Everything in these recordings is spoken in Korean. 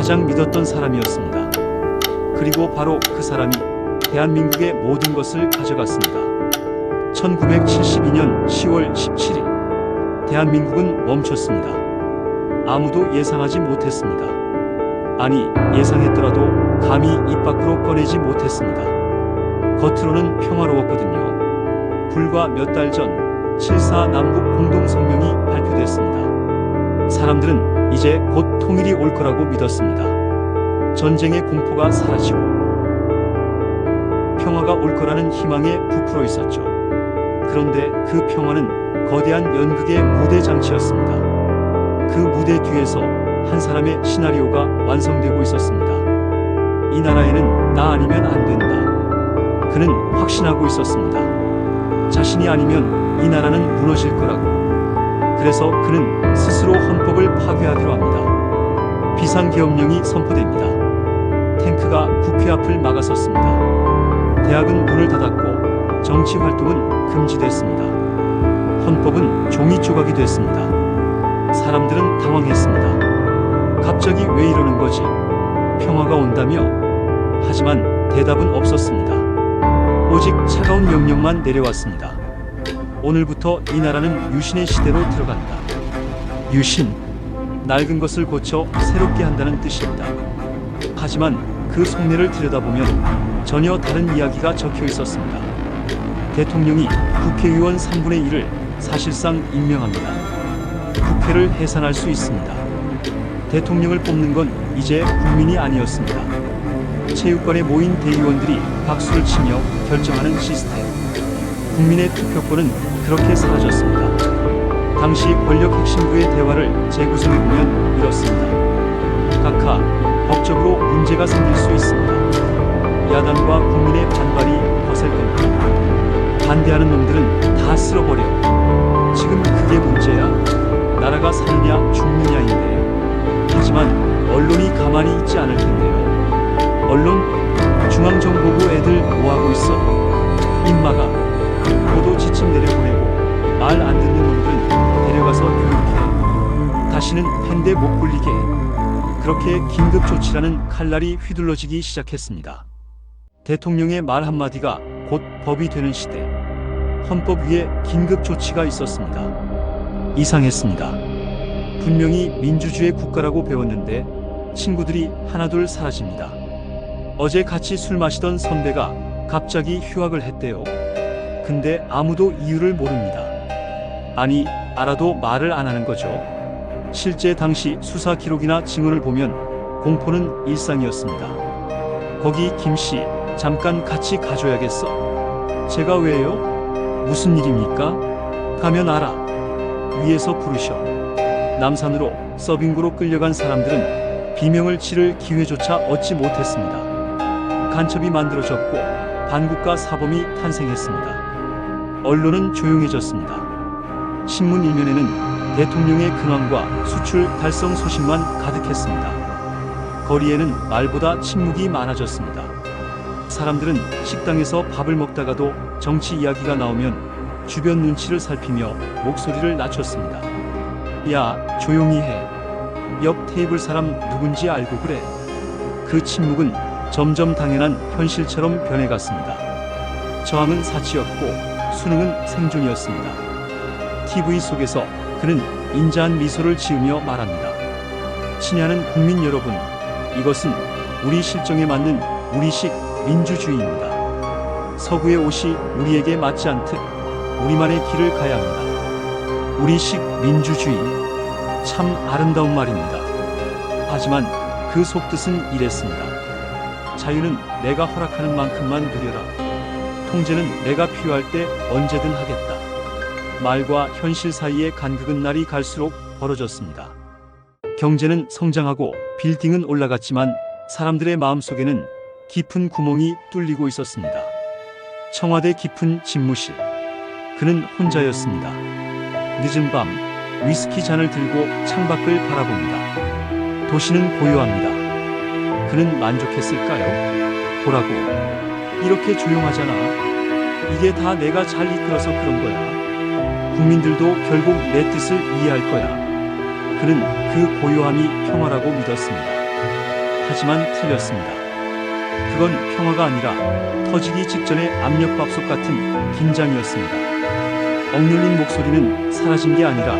가장 믿었던 사람이었습니다. 그리고 바로 그 사람이 대한민국의 모든 것을 가져갔습니다. 1972년 10월 17일 대한민국은 멈췄습니다. 아무도 예상하지 못했습니다. 아니, 예상했더라도 감히 입 밖으로 꺼내지 못했습니다. 겉으로는 평화로웠거든요. 불과 몇 달 전 7.4 남북 공동성명이 발표됐습니다. 사람들은 이제 곧 통일이 올 거라고 믿었습니다. 전쟁의 공포가 사라지고 평화가 올 거라는 희망에 부풀어 있었죠. 그런데 그 평화는 거대한 연극의 무대 장치였습니다. 그 무대 뒤에서 한 사람의 시나리오가 완성되고 있었습니다. 이 나라에는 나 아니면 안 된다. 그는 확신하고 있었습니다. 자신이 아니면 이 나라는 무너질 거라고. 그래서 그는 스스로 헌법을 파괴하기로 합니다. 비상계엄령이 선포됩니다. 탱크가 국회 앞을 막아섰습니다. 대학은 문을 닫았고 정치 활동은 금지됐습니다. 헌법은 종이 조각이 됐습니다. 사람들은 당황했습니다. 갑자기 왜 이러는 거지? 평화가 온다며? 하지만 대답은 없었습니다. 오직 차가운 명령만 내려왔습니다. 오늘부터 이 나라는 유신의 시대로 들어간다. 유신, 낡은 것을 고쳐 새롭게 한다는 뜻입니다. 하지만 그 속내를 들여다보면 전혀 다른 이야기가 적혀 있었습니다. 대통령이 국회의원 3분의 1을 사실상 임명합니다. 국회를 해산할 수 있습니다. 대통령을 뽑는 건 이제 국민이 아니었습니다. 체육관에 모인 대의원들이 박수를 치며 결정하는 시스템. 국민의 투표권은 그렇게 사라졌습니다. 당시 권력 핵심부의 대화를 재구성해보면 이렇습니다. 각하, 법적으로 문제가 생길 수 있습니다. 야당과 국민의 반발이 거셀 겁니다. 반대하는 놈들은 다 쓸어버려. 지금 그게 문제야? 나라가 사느냐 죽느냐인데. 하지만 언론이 가만히 있지 않을 텐데요. 언론? 중앙정보부 애들 뭐하고 있어? 입마가 모두 지침 내려보내고 말 안 듣는 놈들은 데려가서 교육해. 다시는 팬대 못 굴리게 해. 그렇게 긴급조치라는 칼날이 휘둘러지기 시작했습니다. 대통령의 말 한마디가 곧 법이 되는 시대. 헌법 위에 긴급조치가 있었습니다. 이상했습니다. 분명히 민주주의 국가라고 배웠는데 친구들이 하나둘 사라집니다. 어제 같이 술 마시던 선배가 갑자기 휴학을 했대요. 근데 아무도 이유를 모릅니다. 아니, 알아도 말을 안 하는 거죠. 실제 당시 수사 기록이나 증언을 보면 공포는 일상이었습니다. 거기 김씨, 잠깐 같이 가줘야겠어? 제가 왜요? 무슨 일입니까? 가면 알아. 위에서 부르셔. 남산으로 서빙구로 끌려간 사람들은 비명을 지를 기회조차 얻지 못했습니다. 간첩이 만들어졌고 반국가 사범이 탄생했습니다. 언론은 조용해졌습니다. 신문 일면에는 대통령의 근황과 수출 달성 소식만 가득했습니다. 거리에는 말보다 침묵이 많아졌습니다. 사람들은 식당에서 밥을 먹다가도 정치 이야기가 나오면 주변 눈치를 살피며 목소리를 낮췄습니다. 야, 조용히 해. 옆 테이블 사람 누군지 알고 그래. 그 침묵은 점점 당연한 현실처럼 변해갔습니다. 저항은 사치였고 수능은 생존이었습니다. TV 속에서 그는 인자한 미소를 지으며 말합니다. 친애하는 국민 여러분, 이것은 우리 실정에 맞는 우리식 민주주의입니다. 서구의 옷이 우리에게 맞지 않듯 우리만의 길을 가야 합니다. 우리식 민주주의, 참 아름다운 말입니다. 하지만 그 속뜻은 이랬습니다. 자유는 내가 허락하는 만큼만 누려라. 통제는 내가 필요할 때 언제든 하겠다. 말과 현실 사이의 간극은 날이 갈수록 벌어졌습니다. 경제는 성장하고 빌딩은 올라갔지만 사람들의 마음속에는 깊은 구멍이 뚫리고 있었습니다. 청와대 깊은 집무실. 그는 혼자였습니다. 늦은 밤 위스키 잔을 들고 창밖을 바라봅니다. 도시는 고요합니다. 그는 만족했을까요? 보라고. 이렇게 조용하잖아. 이게 다 내가 잘 이끌어서 그런 거야. 국민들도 결국 내 뜻을 이해할 거야. 그는 그 고요함이 평화라고 믿었습니다. 하지만 틀렸습니다. 그건 평화가 아니라 터지기 직전의 압력밥솥 같은 긴장이었습니다. 억눌린 목소리는 사라진 게 아니라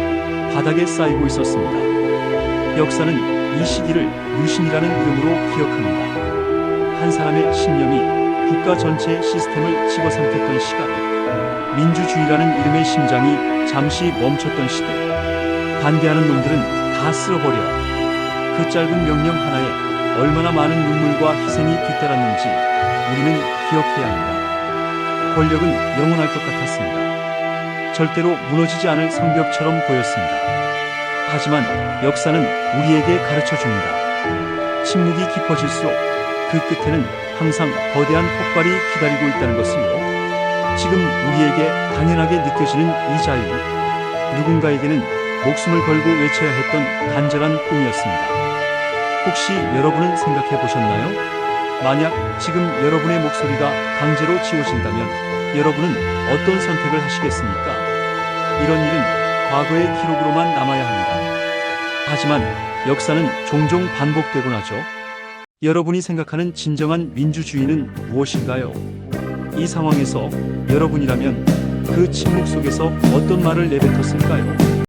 바닥에 쌓이고 있었습니다. 역사는 이 시기를 유신이라는 이름으로 기억합니다. 한 사람의 신념이 국가 전체의 시스템을 집어삼켰던 시간, 민주주의라는 이름의 심장이 잠시 멈췄던 시대, 반대하는 놈들은 다 쓸어버려요. 그 짧은 명령 하나에 얼마나 많은 눈물과 희생이 뒤따랐는지 우리는 기억해야 합니다. 권력은 영원할 것 같았습니다. 절대로 무너지지 않을 성벽처럼 보였습니다. 하지만 역사는 우리에게 가르쳐 줍니다. 침묵이 깊어질수록 그 끝에는 항상 거대한 폭발이 기다리고 있다는 것을요. 지금 우리에게 당연하게 느껴지는 이 자유, 누군가에게는 목숨을 걸고 외쳐야 했던 간절한 꿈이었습니다. 혹시 여러분은 생각해 보셨나요? 만약 지금 여러분의 목소리가 강제로 지워진다면 여러분은 어떤 선택을 하시겠습니까? 이런 일은 과거의 기록으로만 남아야 합니다. 하지만 역사는 종종 반복되곤 하죠. 여러분이 생각하는 진정한 민주주의는 무엇인가요? 이 상황에서 여러분이라면 그 침묵 속에서 어떤 말을 내뱉었을까요?